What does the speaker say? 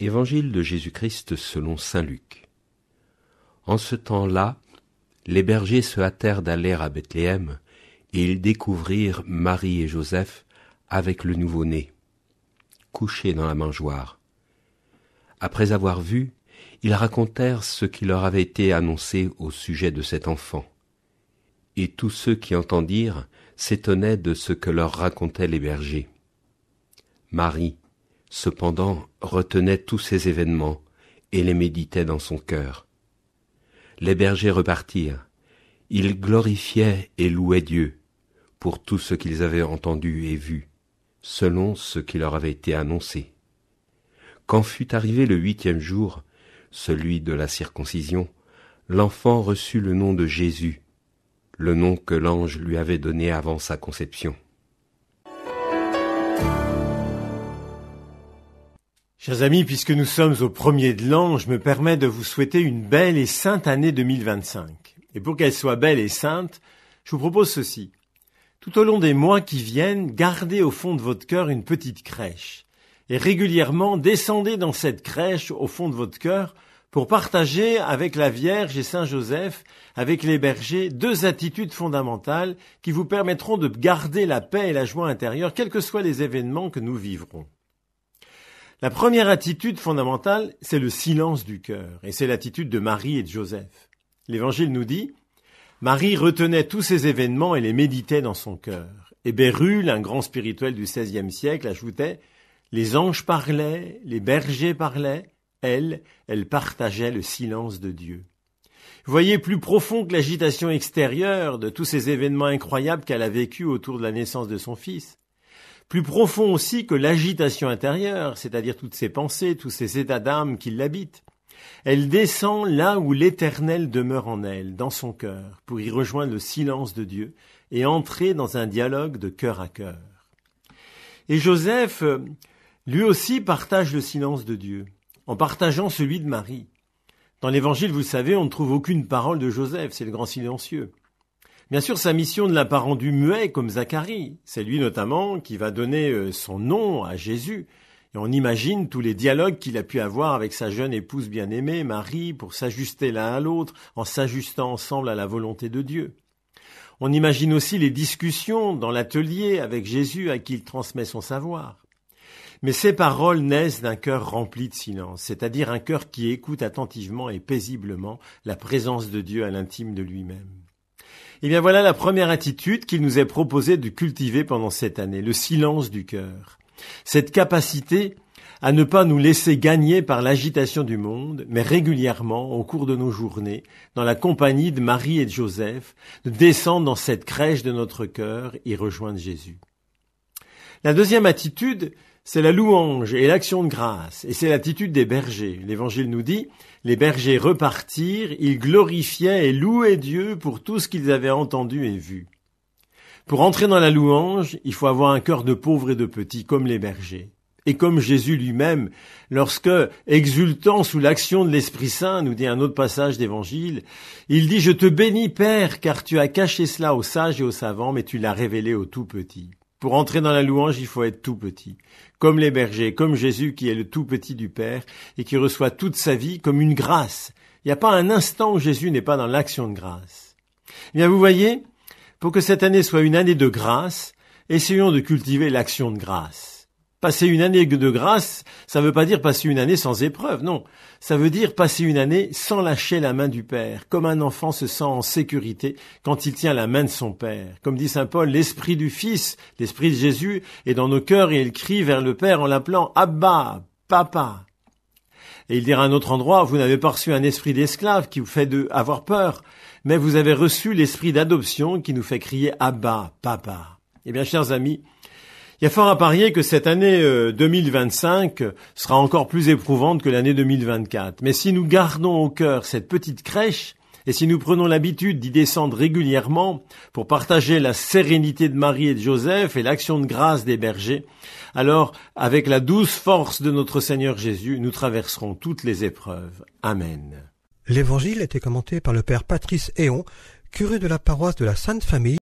Évangile de Jésus-Christ selon saint Luc. En ce temps-là, les bergers se hâtèrent d'aller à Bethléem, et ils découvrirent Marie et Joseph avec le nouveau-né, couché dans la mangeoire. Après avoir vu, ils racontèrent ce qui leur avait été annoncé au sujet de cet enfant. Et tous ceux qui entendirent s'étonnaient de ce que leur racontaient les bergers. Marie, cependant, retenait tous ces événements et les méditait dans son cœur. Les bergers repartirent. Ils glorifiaient et louaient Dieu pour tout ce qu'ils avaient entendu et vu, selon ce qui leur avait été annoncé. Quand fut arrivé le 8e jour, celui de la circoncision, l'enfant reçut le nom de Jésus, le nom que l'ange lui avait donné avant sa conception. Chers amis, puisque nous sommes au 1er de l'an, je me permets de vous souhaiter une belle et sainte année 2025. Et pour qu'elle soit belle et sainte, je vous propose ceci. Tout au long des mois qui viennent, gardez au fond de votre cœur une petite crèche. Et régulièrement, descendez dans cette crèche au fond de votre cœur pour partager avec la Vierge et Saint Joseph, avec les bergers, 2 attitudes fondamentales qui vous permettront de garder la paix et la joie intérieure, quels que soient les événements que nous vivrons. La première attitude fondamentale, c'est le silence du cœur, et c'est l'attitude de Marie et de Joseph. L'Évangile nous dit « Marie retenait tous ces événements et les méditait dans son cœur. » Et Bérulle, un grand spirituel du XVIe siècle, ajoutait « Les anges parlaient, les bergers parlaient, elle partageait le silence de Dieu. » Vous voyez, plus profond que l'agitation extérieure de tous ces événements incroyables qu'elle a vécus autour de la naissance de son fils. Plus profond aussi que l'agitation intérieure, c'est-à-dire toutes ces pensées, tous ces états d'âme qui l'habitent. Elle descend là où l'Éternel demeure en elle, dans son cœur, pour y rejoindre le silence de Dieu et entrer dans un dialogue de cœur à cœur. Et Joseph, lui aussi, partage le silence de Dieu, en partageant celui de Marie. Dans l'Évangile, vous le savez, on ne trouve aucune parole de Joseph, c'est le grand silencieux. Bien sûr, sa mission ne l'a pas rendu muet comme Zacharie. C'est lui notamment qui va donner son nom à Jésus. Et on imagine tous les dialogues qu'il a pu avoir avec sa jeune épouse bien-aimée, Marie, pour s'ajuster l'un à l'autre, en s'ajustant ensemble à la volonté de Dieu. On imagine aussi les discussions dans l'atelier avec Jésus à qui il transmet son savoir. Mais ces paroles naissent d'un cœur rempli de silence, c'est-à-dire un cœur qui écoute attentivement et paisiblement la présence de Dieu à l'intime de lui-même. Eh bien voilà la première attitude qu'il nous est proposé de cultiver pendant cette année, le silence du cœur. Cette capacité à ne pas nous laisser gagner par l'agitation du monde, mais régulièrement, au cours de nos journées, dans la compagnie de Marie et de Joseph, de descendre dans cette crèche de notre cœur et rejoindre Jésus. La deuxième attitude, c'est la louange et l'action de grâce, et c'est l'attitude des bergers. L'Évangile nous dit « Les bergers repartirent, ils glorifiaient et louaient Dieu pour tout ce qu'ils avaient entendu et vu. » Pour entrer dans la louange, il faut avoir un cœur de pauvre et de petit, comme les bergers. Et comme Jésus lui-même, lorsque, exultant sous l'action de l'Esprit Saint, nous dit un autre passage d'Évangile, il dit « Je te bénis, Père, car tu as caché cela aux sages et aux savants, mais tu l'as révélé aux tout petits. » Pour entrer dans la louange, il faut être tout petit, comme les bergers, comme Jésus qui est le tout petit du Père et qui reçoit toute sa vie comme une grâce. Il n'y a pas un instant où Jésus n'est pas dans l'action de grâce. Eh bien, vous voyez, pour que cette année soit une année de grâce, essayons de cultiver l'action de grâce. Passer une année de grâce, ça ne veut pas dire passer une année sans épreuve, non. Ça veut dire passer une année sans lâcher la main du Père, comme un enfant se sent en sécurité quand il tient la main de son Père. Comme dit saint Paul, l'esprit du Fils, l'esprit de Jésus est dans nos cœurs et il crie vers le Père en l'appelant « Abba, Papa ». Et il dira à un autre endroit, vous n'avez pas reçu un esprit d'esclave qui vous fait avoir peur, mais vous avez reçu l'esprit d'adoption qui nous fait crier « Abba, Papa ». Eh bien, chers amis, il y a fort à parier que cette année 2025 sera encore plus éprouvante que l'année 2024. Mais si nous gardons au cœur cette petite crèche, et si nous prenons l'habitude d'y descendre régulièrement pour partager la sérénité de Marie et de Joseph et l'action de grâce des bergers, alors, avec la douce force de notre Seigneur Jésus, nous traverserons toutes les épreuves. Amen. L'Évangile a été commenté par le père Patrice Héon, curé de la paroisse de la Sainte Famille,